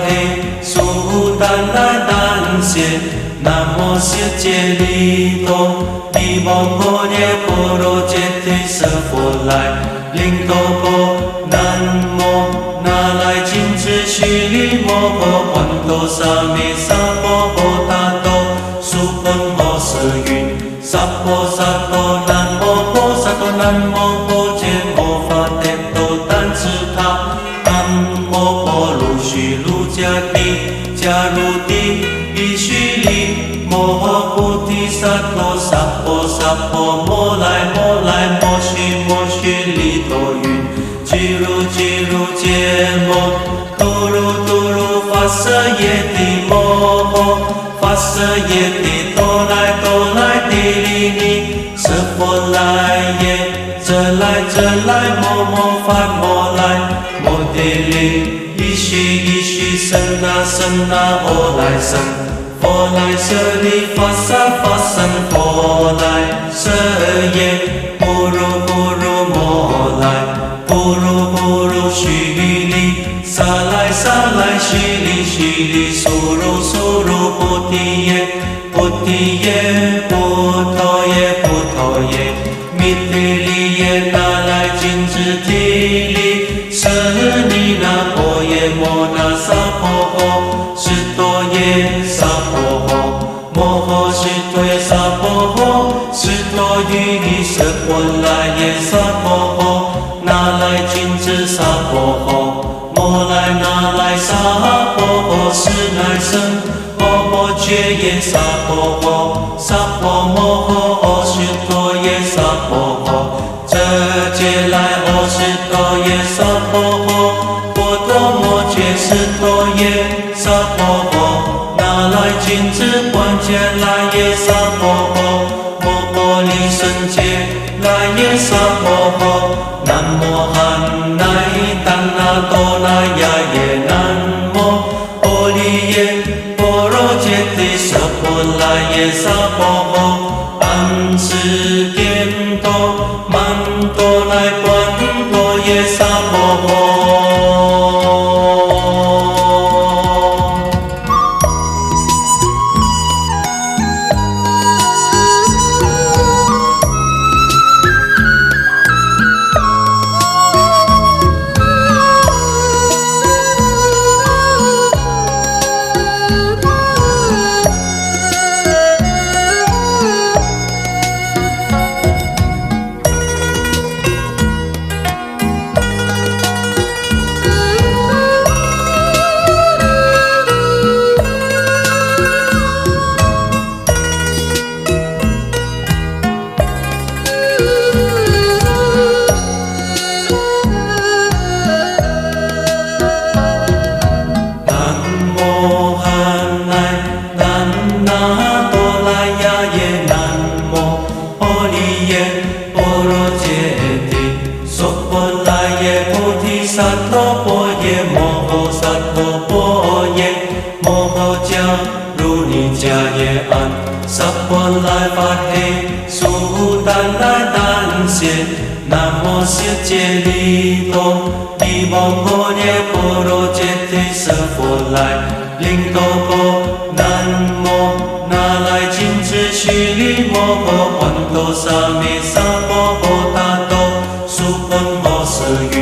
嘿，苏丹来丹仙，南无释迦利多，利摩诃耶波罗揭谛舍佛来，林多波，南无那来金智须利摩诃洹多沙弥萨婆诃达多，苏婆摩舍云，萨婆萨多南无婆萨多南无婆揭摩法帝多丹智他，南无婆卢须卢迦帝迦卢帝比须利摩诃菩提萨埵萨婆萨婆摩来摩来摩须利多云，俱卢揭摩多如发舍耶帝摩诃发舍耶帝多来帝利尼舍佛来耶，这来摩发摩来摩帝利一须生那佛来生，佛来舍利发生佛来舍耶，不如摩来不如须利萨来须利苏如菩提耶菩提耶弥提利耶那来金智提利舍尼那婆耶摩那萨婆诃释多耶萨婆诃摩诃释多耶萨婆诃释多于舍佛来耶萨婆诃那来金智萨婆诃摩来那来萨婆诃是乃生摩揭耶萨婆诃萨婆摩诃释多耶萨婆诃这揭来释多耶萨婆诃波多摩揭释多耶萨婆诃那来金智观揭来耶萨婆诃摩婆利胜揭来耶萨婆诃南无汉乃丹那多那呀耶南无婆利耶波罗揭谛舍佛来耶萨婆诃安世颠多曼多来观多耶萨婆诃。萨埵波耶摩诃萨埵波耶摩诃迦卢尼迦耶安萨婆来法嘿苏丹来丹仙南无释迦利多利摩诃耶波罗揭谛舍佛来林多波南无那来金智须利摩诃洹多沙弥萨婆诃达多苏婆摩舍云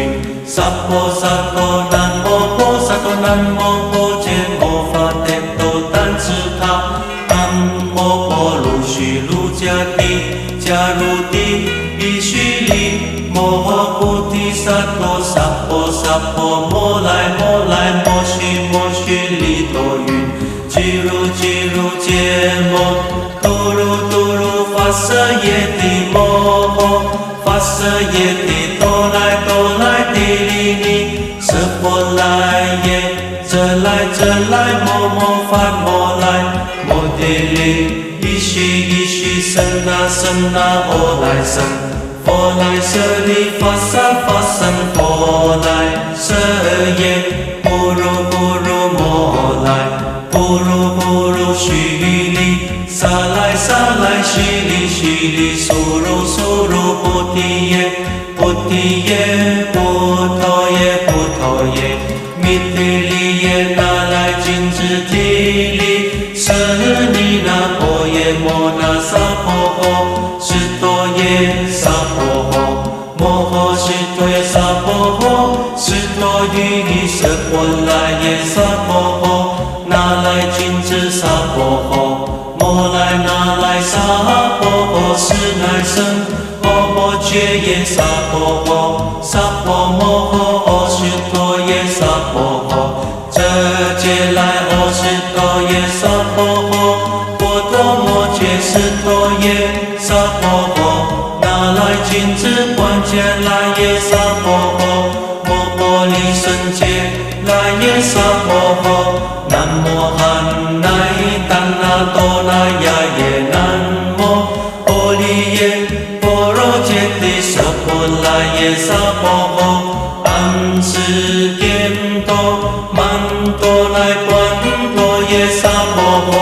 萨婆萨多南无婆萨多南无婆揭摩法帝多丹智他南无婆卢须卢迦帝迦卢帝比须利摩诃菩提萨埵萨婆摩来摩须利多云俱卢揭摩多如发舍耶帝摩诃发舍耶帝多来帝利尼舍佛来耶这来摩发摩来摩帝利一须生那佛来生佛来舍利发生佛来舍耶不如摩来不如须利萨来须利苏如菩提耶菩提耶弥提利耶那体力，舍利那婆耶摩那萨婆诃，斯多耶萨婆诃，摩诃斯多耶萨婆诃，斯多于舍婆来耶萨婆诃，那来君子萨婆诃，摩来那来萨婆诃，是乃生。阿婆揭耶萨婆诃，萨婆摩诃阿须多耶萨婆诃，遮揭来阿须多耶萨婆诃，波多摩揭斯多耶萨婆诃，那来君子观揭来耶萨婆诃，摩婆利胜揭来耶萨婆诃，南无汉乃怛那多那呀耶南无婆利耶波罗揭谛舍婆来耶萨婆诃，安世间多曼多来观多耶萨婆诃。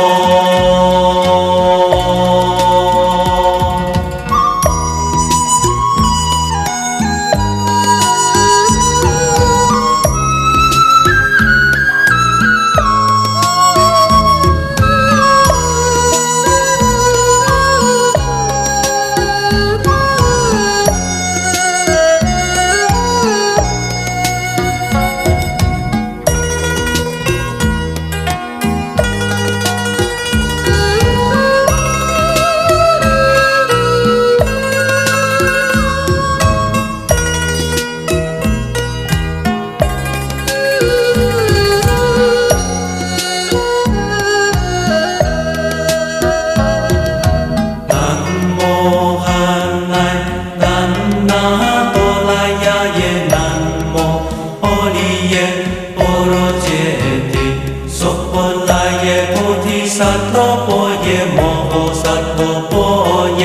萨陀婆耶摩诃萨陀婆耶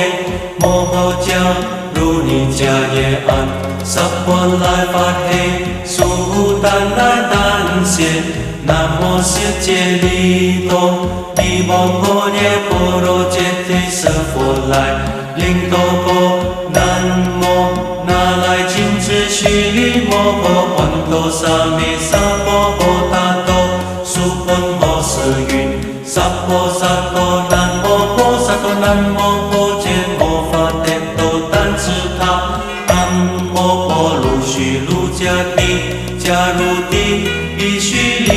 摩诃迦如尼迦耶安萨婆来法嘿苏丹来丹谢南无世界利多利摩诃耶波罗揭谛舍佛来灵多婆南无那来金智须利摩诃洹多沙弥萨婆诃达多苏婆摩舍云萨婆萨多南摩婆萨多南摩婆揭摩法帝多丹智他南摩婆卢须卢迦帝迦卢帝伊须利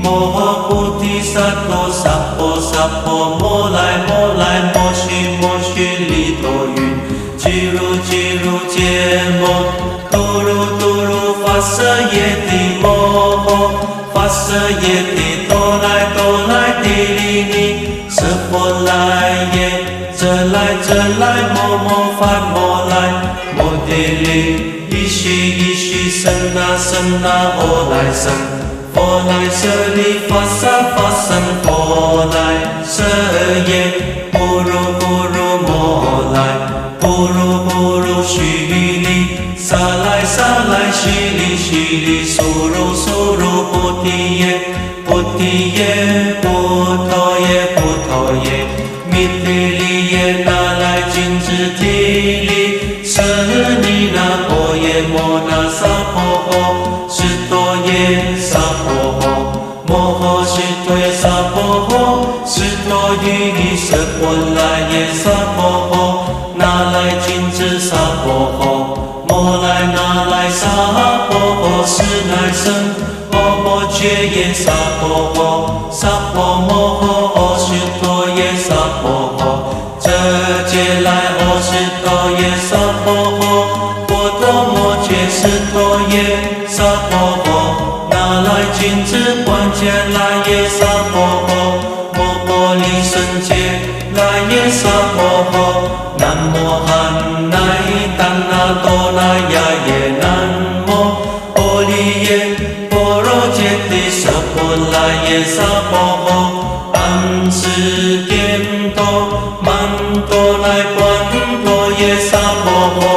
摩诃菩提萨埵萨婆萨婆摩来摩来摩须利多云俱卢揭摩多如发舍耶帝摩诃发舍耶帝多来帝利尼舍婆来耶遮来摩发摩来摩帝利伊须生那阿来生佛来舍利发生佛来舍耶不如摩来不如须利萨来须利苏如菩提耶菩陀耶弥帝利耶那来君智体利舍利那婆耶摩那萨婆诃斯多耶萨婆诃摩诃斯多耶萨婆诃斯多于舍婆来耶萨婆诃那来君智萨婆诃摩来那来萨婆诃是乃生阿婆揭耶萨婆诃萨婆摩诃阿须多耶萨婆诃遮揭来阿须多耶萨婆诃波多摩揭斯多耶萨婆诃那来君子观揭来耶萨婆诃摩婆利胜揭来耶萨婆诃南无汉乃怛那多那呀耶南无婆利耶波罗揭谛舍婆来耶萨婆诃安世间多曼多来观多耶萨婆诃。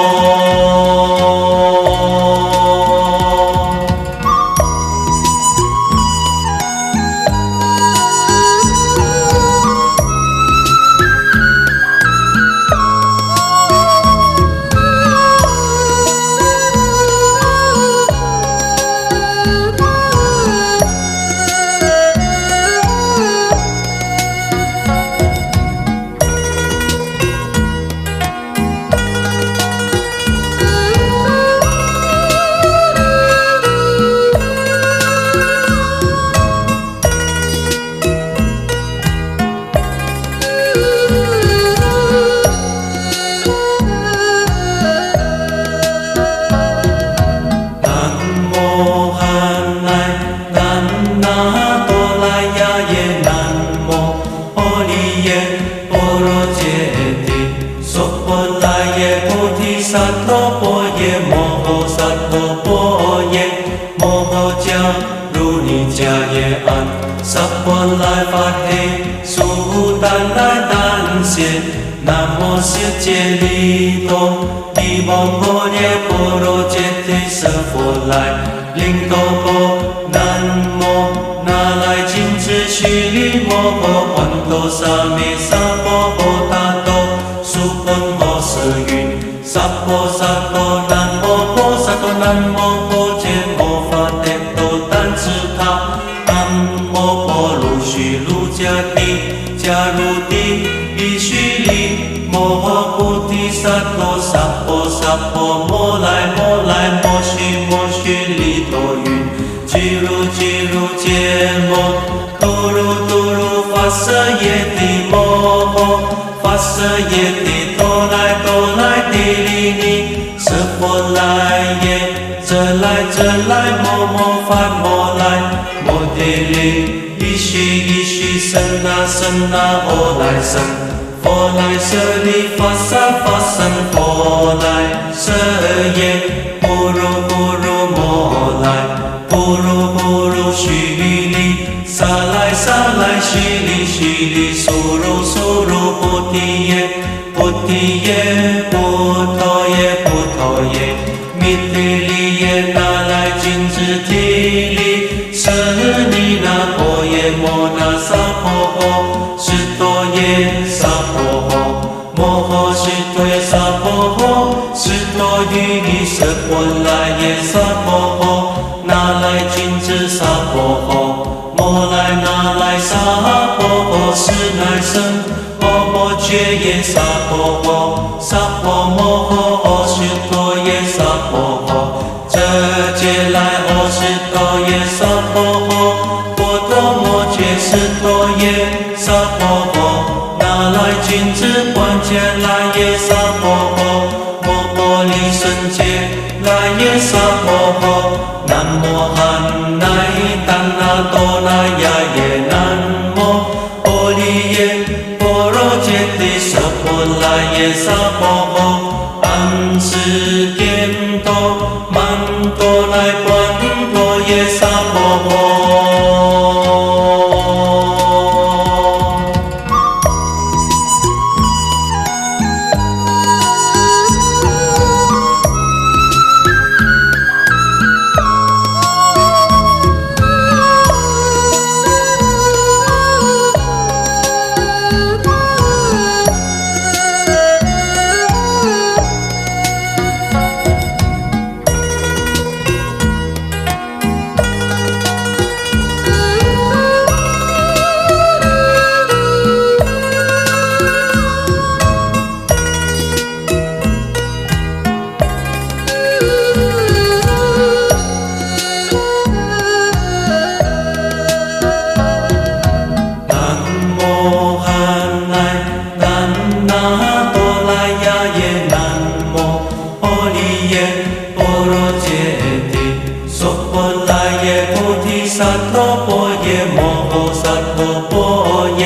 萨婆来发嘿，苏丹来丹谢，南无世界利多，地王婆耶婆罗揭谛舍佛来，灵多婆南无那来金智须利摩诃环多沙弥萨婆诃达多，苏婆摩舍云，萨婆萨婆南无婆萨婆南无婆揭摩法帝多丹智他，南无婆卢须卢迦帝迦卢帝伊须利摩诃菩提萨埵萨婆萨婆摩来摩来摩须利多云，俱卢揭摩多如发舍耶帝摩诃发舍耶帝多来帝利尼舍婆来耶，这来摩发摩来摩帝利伊须僧那阿来僧，佛来舍利发僧佛来舍耶，不如摩来，不如须利，萨来须利，苏如菩提耶，菩陀耶，弥提利耶，那来金智提利，舍利那婆耶摩那萨婆诃，释多耶萨婆诃，摩诃释多耶萨婆诃，释多于舍婆来耶萨婆诃，那来金智萨婆诃，摩来那来萨婆诃，是乃僧，摩揭耶萨婆诃，萨婆摩诃释多耶萨婆诃，这揭来释多耶萨婆诃，波多摩揭释多耶萨婆诃，那来金智观揭来耶萨婆诃，摩婆利胜揭来耶萨婆诃，南无汉乃丹那多那呀耶，南无婆利耶婆罗揭谛舍婆来耶萨婆诃，安世颠多曼多来观多耶萨婆诃。萨埵婆耶摩诃萨埵婆耶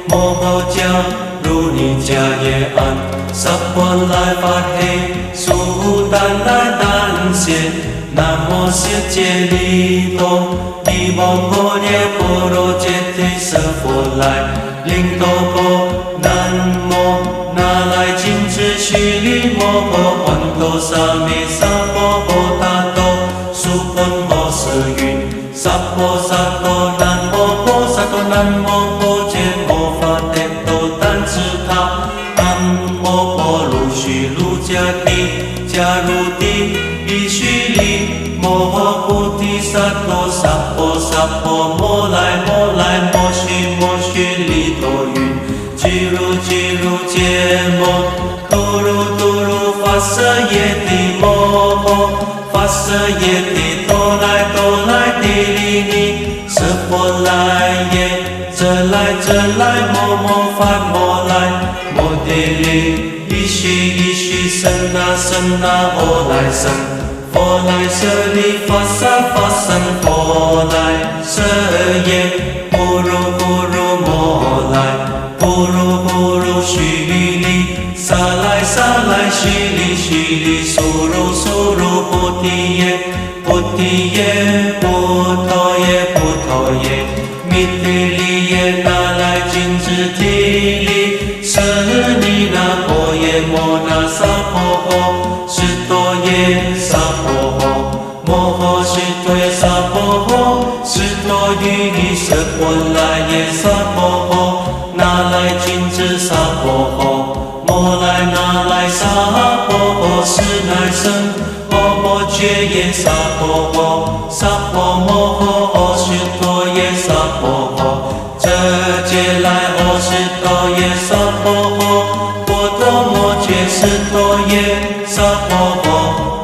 摩诃迦卢尼迦耶安萨婆来发嘿苏丹来丹谢南无世界利多地王婆耶婆罗揭谛舍佛来灵多婆南无那来金智须利摩诃环多沙弥萨婆诃达多苏婆摩舍云萨婆萨多南无婆萨多南无婆揭摩法帝多丹智他南无婆卢须卢迦帝迦卢帝伊须利摩诃菩提萨埵萨婆摩来摩须利多云俱卢揭摩多如发舍耶帝摩诃发舍耶帝多来帝利尼舍婆来耶这来摩发摩来摩帝利伊须僧那阿来僧佛来舍利发僧佛来舍耶不如摩来不如须利萨来须利苏如菩提耶菩陀耶弥弥提利耶那来金智提利，舍尼那婆耶摩那萨婆诃，释多耶萨婆诃，摩诃释多耶萨婆诃，释多于尼舍婆来耶萨婆诃，那来金智萨婆诃，摩来那来萨婆诃，是乃生。摩揭耶萨婆诃，萨婆摩诃释多耶萨婆诃，遮揭来阿释多耶萨婆诃，波多摩揭释多耶萨婆诃，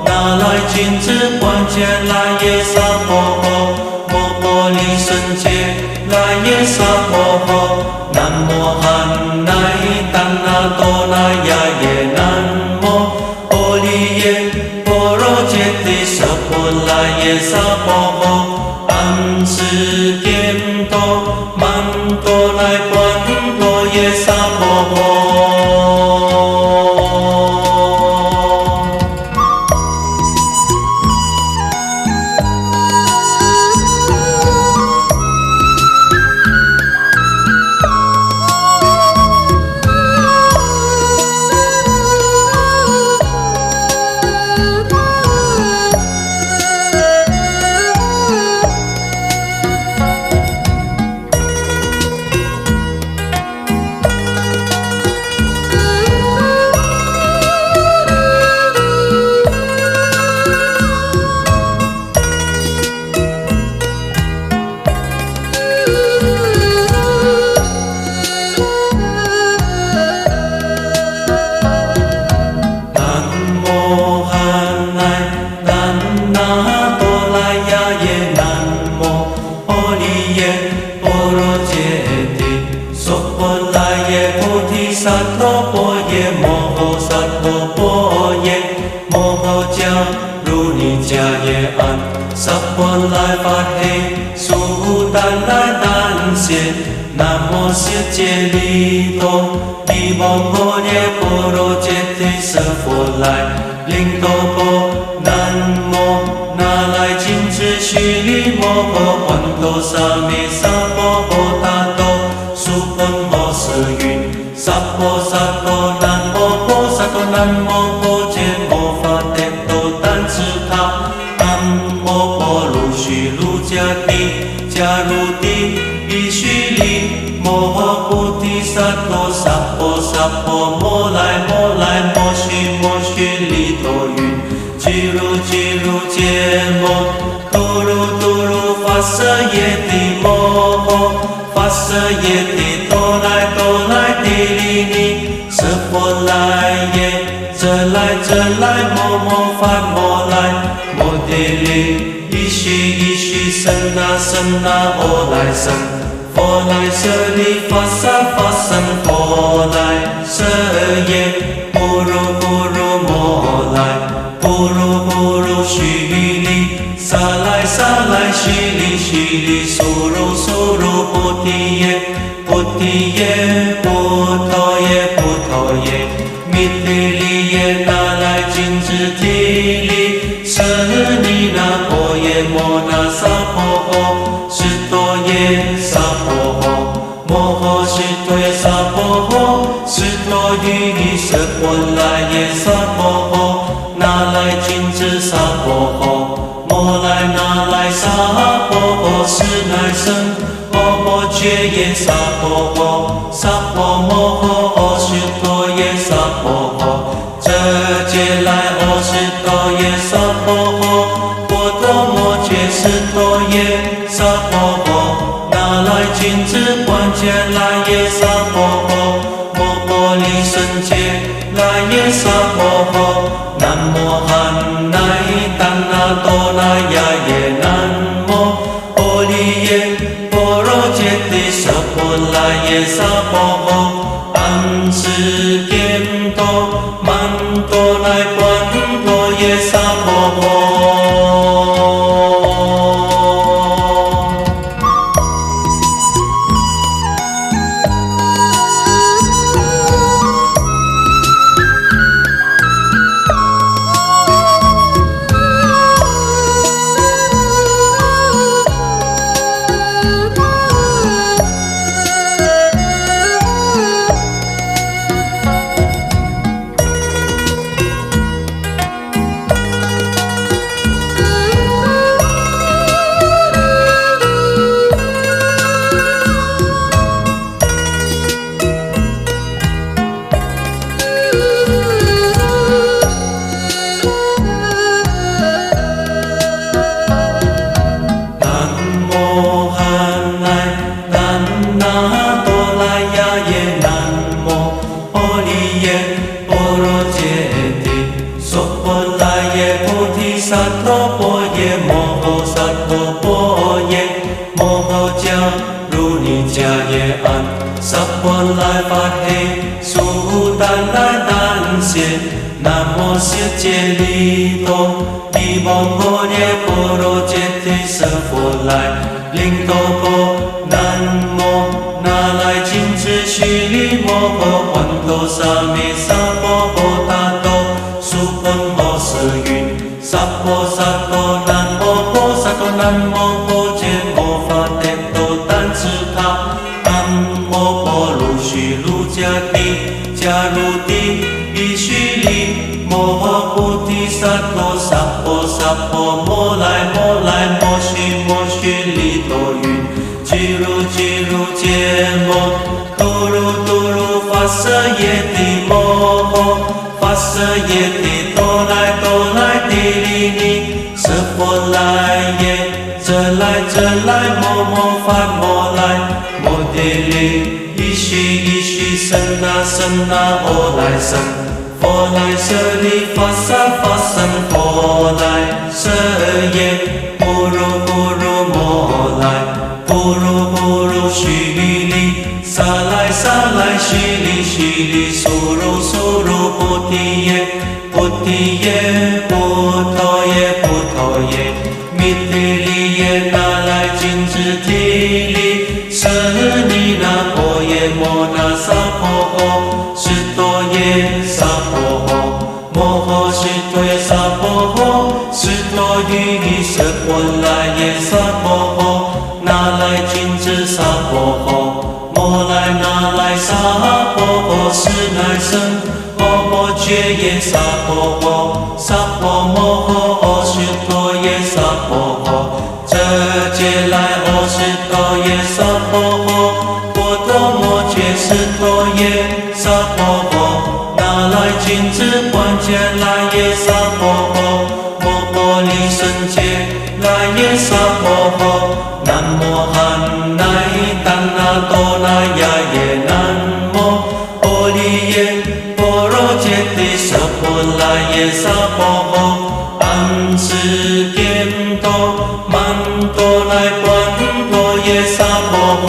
那来金智观揭来耶萨婆诃，摩婆利胜揭来耶萨婆诃，南无汉乃怛那多那呀耶南无阿利耶波罗揭谛舍婆来耶萨婆诃，安世颠多曼多来观多耶萨婆诃。十方来法嘿，苏丹来丹谢，南无世界利多，利摩诃耶波罗揭谛舍佛来，灵多波，南无那来金智须利摩诃，观多萨弥萨婆诃他多，苏婆摩舍云，萨婆萨多，南无婆萨多，南无婆揭摩法帝多丹智他。迦帝迦卢帝比须利摩诃菩提萨埵萨婆萨婆摩来摩来摩须利多云，俱卢揭摩多卢发舍耶帝摩诃，发舍耶帝多来帝利尼，舍婆来耶，遮来摩发摩来摩帝利。一须生那阿来生，佛来舍利发生佛来舍耶，不如摩来，不如须利，萨来须利，苏如菩提耶，菩陀耶，弥提利耶那来金智提利，舍尼那婆耶摩那萨婆诃，释多耶萨婆诃，摩诃释多耶萨婆诃，释多于尼舍婆来耶萨婆诃，那来金智萨婆诃，摩来那来萨婆诃，是乃生。摩揭耶萨婆诃，萨婆摩诃释多耶萨婆诃，遮揭来阿释多耶萨婆诃，波多摩揭释多耶萨婆诃，那来金智观揭来耶萨婆诃，摩婆利胜揭来耶萨婆诃，南无汉乃怛那多那呀耶南无阿利耶波罗揭谛舍婆来耶萨婆诃，安世颠多曼多来观多耶萨婆诃。如尼迦耶安，萨婆来发嘿，苏丹来丹谢，南无世界利多，利波婆耶波罗揭谛舍佛来，灵多波南无那来金智须利摩诃环多沙弥萨婆诃他多，苏婆摩舍云，萨婆萨多南无婆萨多南无婆揭摩法帝多丹智他，南无婆卢须卢迦帝迦卢帝伊须利摩诃菩提萨埵萨婆萨婆摩来摩来摩须利多云，俱卢揭摩多如发舍耶帝摩诃发舍耶帝多来帝利尼舍佛来耶，这来摩发摩来摩帝利伊须僧那阿来僧，佛来舍利发僧佛来舍耶，不如摩来，不如须利，萨来须利，苏如菩提耶，菩陀耶，弥提利耶，那来金智提利，舍尼那婆耶摩那萨婆诃，释多耶萨婆诃，摩诃释多耶萨婆诃，释多于舍婆来耶萨婆诃，那来金智萨婆诃，摩来那来萨婆诃，是乃僧，阿婆揭耶萨婆诃，萨婆摩诃阿释多耶萨婆诃，这劫来阿释多耶萨婆诃，波多摩揭释多耶萨婆诃，那来金智观界来耶萨婆诃，摩婆利胜界来耶萨婆诃，南无汉乃丹那多那呀耶，南无婆利耶波罗揭谛舍婆来耶萨婆诃，安世颠多曼多来观多耶萨婆诃。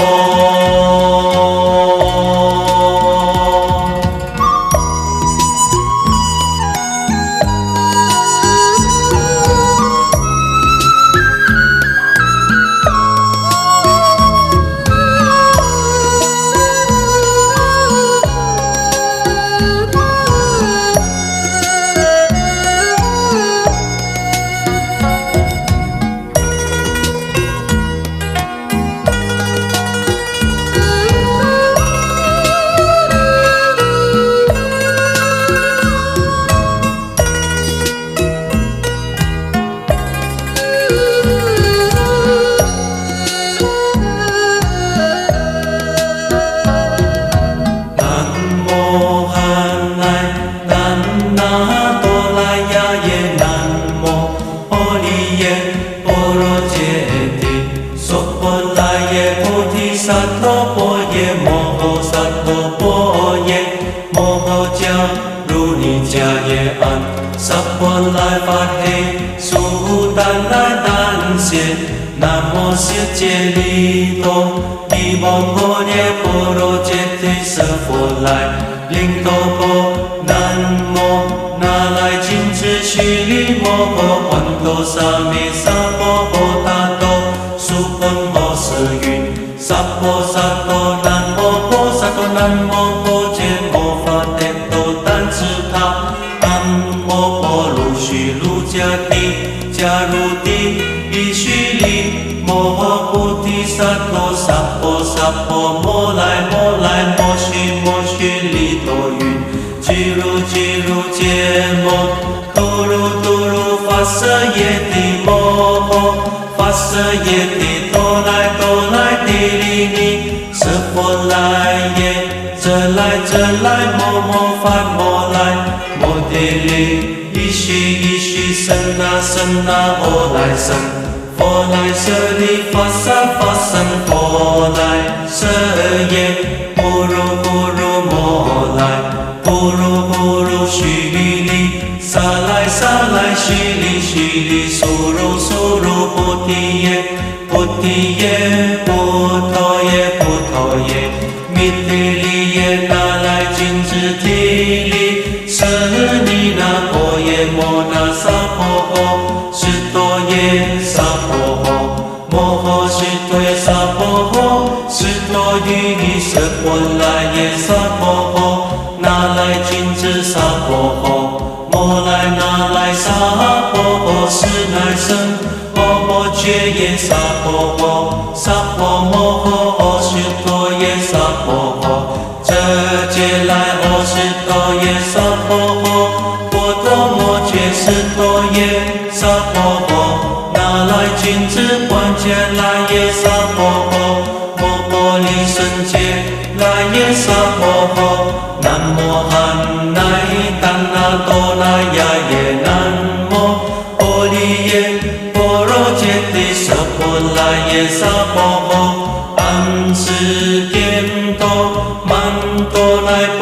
萨婆来发嘿，苏丹来丹谢，南无世界利多，利波婆耶波罗揭谛舍佛来，灵多波南无那来金智须利摩诃环多沙弥萨婆诃他多，苏婆摩舍云，萨婆萨多南无婆萨多南无婆揭摩法帝多丹智他，南无婆卢须卢迦帝迦卢帝伊须利摩诃菩提萨埵萨婆摩来摩须利多云，俱卢揭摩多如发舍耶帝摩诃发舍耶帝多来帝利尼舍佛来耶，这来摩发摩来摩帝利伊须僧那阿来僧，佛来舍利发僧佛来舍耶，不如摩来，不如须利，萨来须利，苏如菩提耶，菩陀多于是波来耶萨婆诃，拿来君子萨婆诃，摩来拿来萨婆诃，是乃生婆婆觉耶萨婆诃，萨婆摩诃是多耶萨婆诃，这劫来是多耶萨婆诃，波多摩觉是多耶萨婆诃，拿来君子观界来耶萨婆诃，摩婆利胜界来耶萨婆诃，南无汉乃丹那多那呀耶南无婆利耶波罗揭谛舍婆来耶萨婆诃，安持颠多曼多来波